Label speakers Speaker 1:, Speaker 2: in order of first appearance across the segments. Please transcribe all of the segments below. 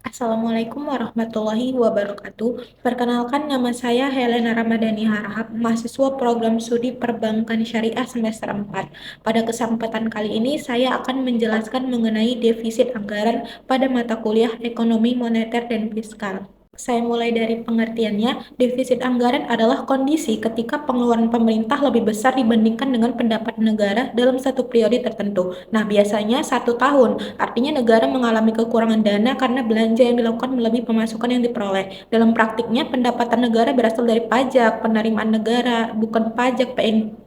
Speaker 1: Assalamualaikum warahmatullahi wabarakatuh. Perkenalkan, nama saya Helena Ramadhani Harahap, mahasiswa program studi Perbankan Syariah semester 4. Pada kesempatan kali ini, saya akan menjelaskan mengenai defisit anggaran pada mata kuliah Ekonomi Moneter dan Fiskal. Saya mulai dari pengertiannya. Defisit anggaran adalah kondisi ketika pengeluaran pemerintah lebih besar dibandingkan dengan pendapat negara dalam satu periode tertentu. Nah, biasanya 1 tahun. Artinya negara mengalami kekurangan dana karena belanja yang dilakukan melebihi pemasukan yang diperoleh. Dalam praktiknya, pendapatan negara berasal dari pajak, penerimaan negara, bukan pajak, PNBP,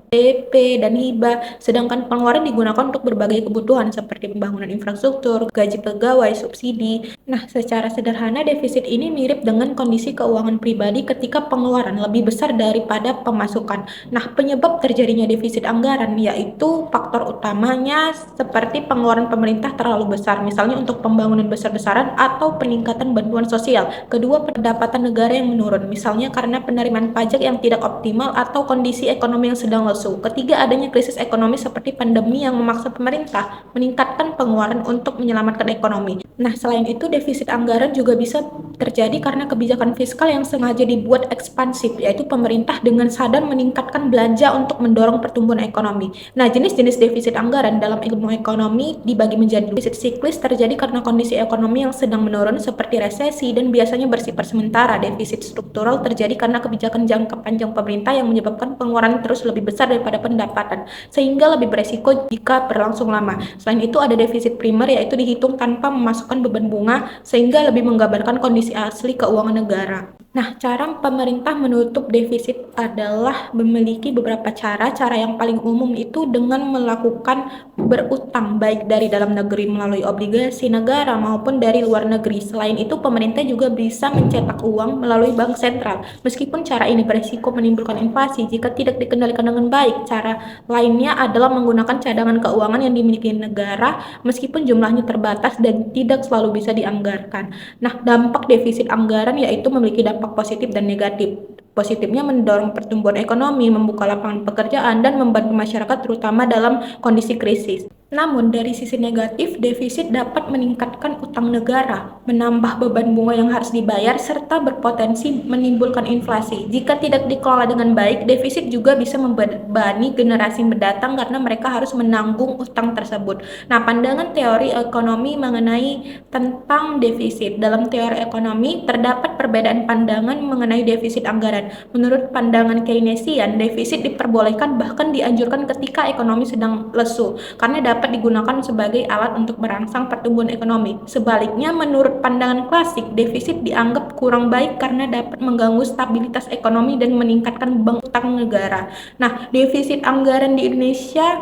Speaker 1: dan hibah, sedangkan pengeluaran digunakan untuk berbagai kebutuhan seperti pembangunan infrastruktur, gaji pegawai, subsidi. Nah, secara sederhana defisit ini mirip dengan kondisi keuangan pribadi ketika pengeluaran lebih besar daripada pemasukan. Nah, penyebab terjadinya defisit anggaran yaitu faktor utamanya seperti pengeluaran pemerintah terlalu besar, misalnya untuk pembangunan besar-besaran atau peningkatan bantuan sosial. Kedua, pendapatan negara yang menurun, misalnya karena penerimaan pajak yang tidak optimal atau kondisi ekonomi yang sedang lesu. Ketiga, adanya krisis ekonomi seperti pandemi yang memaksa pemerintah meningkatkan pengeluaran untuk menyelamatkan ekonomi. Nah, selain itu, defisit anggaran juga bisa terjadi karena kebijakan fiskal yang sengaja dibuat ekspansif, yaitu pemerintah dengan sadar meningkatkan belanja untuk mendorong pertumbuhan ekonomi. Nah, jenis-jenis defisit anggaran dalam ilmu ekonomi dibagi menjadi defisit siklis terjadi karena kondisi ekonomi yang sedang menurun seperti resesi dan biasanya bersifat sementara. Defisit struktural terjadi karena kebijakan jangka panjang pemerintah yang menyebabkan pengeluaran terus lebih besar daripada pendapatan, sehingga lebih beresiko jika berlangsung lama. Selain itu, ada defisit primer, yaitu dihitung tanpa memasukkan beban bunga, sehingga lebih menggambarkan kondisi asli keuangan negara. Nah, cara pemerintah menutup defisit adalah memiliki beberapa cara. Cara yang paling umum itu dengan melakukan berutang, baik dari dalam negeri melalui obligasi negara maupun dari luar negeri. Selain itu, pemerintah juga bisa mencetak uang melalui bank sentral. Meskipun cara ini berisiko menimbulkan inflasi jika tidak dikendalikan dengan baik. Cara lainnya adalah menggunakan cadangan keuangan yang dimiliki negara, meskipun jumlahnya terbatas dan tidak selalu bisa dianggarkan. Nah, dampak defisit anggaran yaitu memiliki dampak positif dan negatif. Positifnya mendorong pertumbuhan ekonomi, membuka lapangan pekerjaan, dan membantu masyarakat terutama dalam kondisi krisis. Namun, dari sisi negatif, defisit dapat meningkatkan utang negara, menambah beban bunga yang harus dibayar, serta berpotensi menimbulkan inflasi. Jika tidak dikelola dengan baik, defisit juga bisa membebani generasi mendatang karena mereka harus menanggung utang tersebut. Nah, pandangan teori ekonomi mengenai tentang defisit. Dalam teori ekonomi, terdapat perbedaan pandangan mengenai defisit anggaran. Menurut pandangan Keynesian, defisit diperbolehkan bahkan dianjurkan ketika ekonomi sedang lesu, karena dapat digunakan sebagai alat untuk merangsang pertumbuhan ekonomi. Sebaliknya, menurut pandangan klasik, defisit dianggap kurang baik karena dapat mengganggu stabilitas ekonomi dan meningkatkan beban utang negara. Nah, defisit anggaran di Indonesia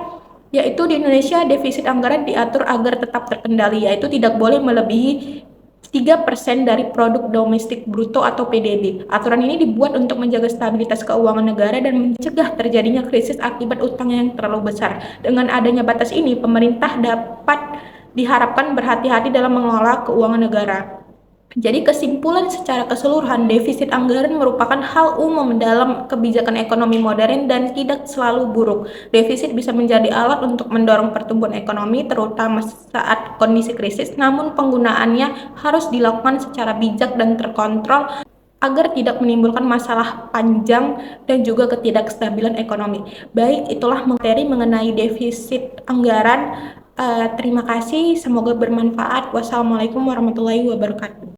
Speaker 1: defisit anggaran diatur agar tetap terkendali, yaitu tidak boleh melebihi 3% dari produk domestik bruto atau PDB. Aturan ini dibuat untuk menjaga stabilitas keuangan negara dan mencegah terjadinya krisis akibat utang yang terlalu besar. Dengan adanya batas ini, pemerintah dapat diharapkan berhati-hati dalam mengelola keuangan negara. Jadi kesimpulan secara keseluruhan, defisit anggaran merupakan hal umum dalam kebijakan ekonomi modern dan tidak selalu buruk. Defisit bisa menjadi alat untuk mendorong pertumbuhan ekonomi, terutama saat kondisi krisis, namun penggunaannya harus dilakukan secara bijak dan terkontrol agar tidak menimbulkan masalah panjang dan juga ketidakstabilan ekonomi. Baik, itulah materi mengenai defisit anggaran. Terima kasih, semoga bermanfaat. Wassalamualaikum warahmatullahi wabarakatuh.